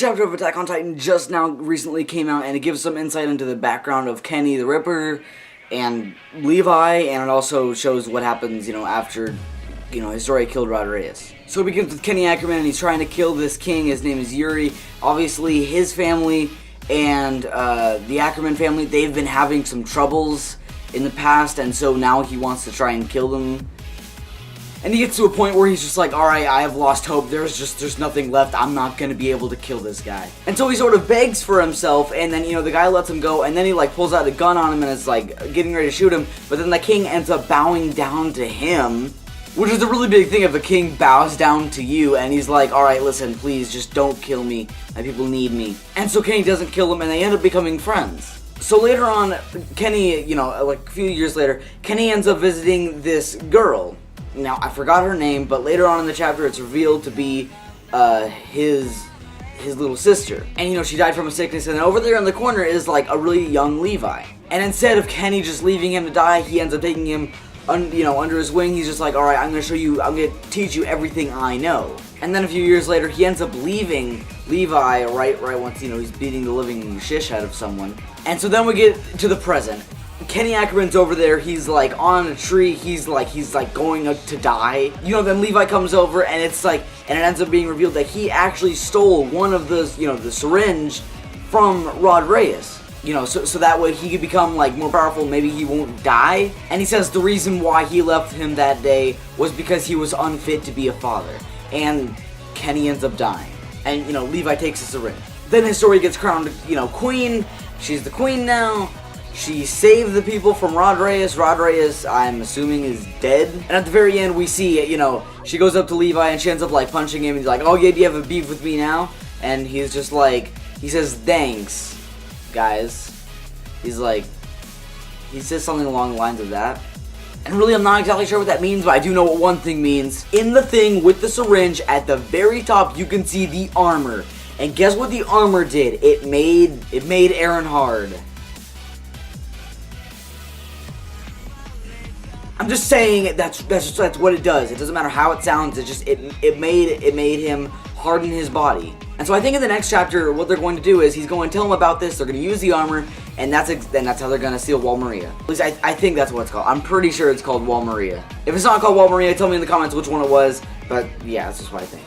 chapter of Attack on Titan just now recently came out, and it gives some insight into the background of Kenny the Ripper and Levi, and it also shows what happens, after, Historia killed Rod Reyes. So it begins with Kenny Ackerman, and he's trying to kill this king. His name is Yuri. Obviously, his family and the Ackerman family, they've been having some troubles in the past, and so now he wants to try and kill them. And he gets to a point where he's just like, alright, I have lost hope, there's nothing left, I'm not gonna be able to kill this guy. And so he sort of begs for himself, and then, the guy lets him go, and then he, pulls out a gun on him and is, getting ready to shoot him, but then the king ends up bowing down to him, which is a really big thing if a king bows down to you, and he's like, alright, listen, please, just don't kill me, my people need me. And so Kenny doesn't kill him, and they end up becoming friends. So later on, Kenny, a few years later, Kenny ends up visiting this girl. Now, I forgot her name, but later on in the chapter, it's revealed to be his little sister. And, she died from a sickness, and over there in the corner is, a really young Levi. And instead of Kenny just leaving him to die, he ends up taking him, under his wing. He's just like, alright, I'm gonna teach you everything I know. And then a few years later, he ends up leaving Levi right once, he's beating the living shish out of someone. And so then we get to the present. Kenny Ackerman's over there, he's on a tree, he's going to die. Then Levi comes over, and it's and it ends up being revealed that he actually stole one of the, the syringe from Rod Reyes. So that way he could become, more powerful, maybe he won't die. And he says the reason why he left him that day was because he was unfit to be a father. And Kenny ends up dying. And, Levi takes the syringe. Then Historia gets crowned, queen. She's the queen now. She saved the people from Rod Reyes. Rod Reyes, I'm assuming, is dead. And at the very end, we see, she goes up to Levi and she ends up, punching him. He's like, oh, yeah, do you have a beef with me now? And he's just he says, thanks, guys. He says something along the lines of that. And really, I'm not exactly sure what that means, but I do know what one thing means. In the thing with the syringe, at the very top, you can see the armor. And guess what the armor did? It made Eren hard. I'm just saying that's what it does. It doesn't matter how it sounds. It made him harden his body. And so I think in the next chapter, what they're going to do is he's going to tell him about this. They're going to use the armor, and that's how they're going to seal Wall Maria. At least I think that's what it's called. I'm pretty sure it's called Wall Maria. If it's not called Wall Maria, tell me in the comments which one it was. But yeah, that's just what I think.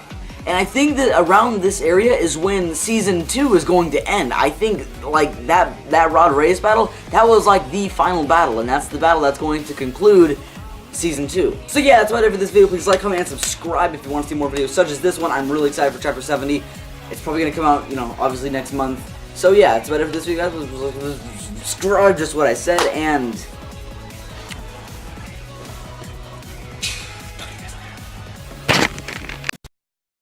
And I think that around this area is when Season 2 is going to end. I think, that Rod Reyes battle, that was, the final battle. And that's the battle that's going to conclude Season 2. So yeah, that's about it for this video. Please like, comment, and subscribe if you want to see more videos such as this one. I'm really excited for Chapter 70. It's probably going to come out, obviously next month. So yeah, that's about it for this video, guys. Subscribe, just what I said, and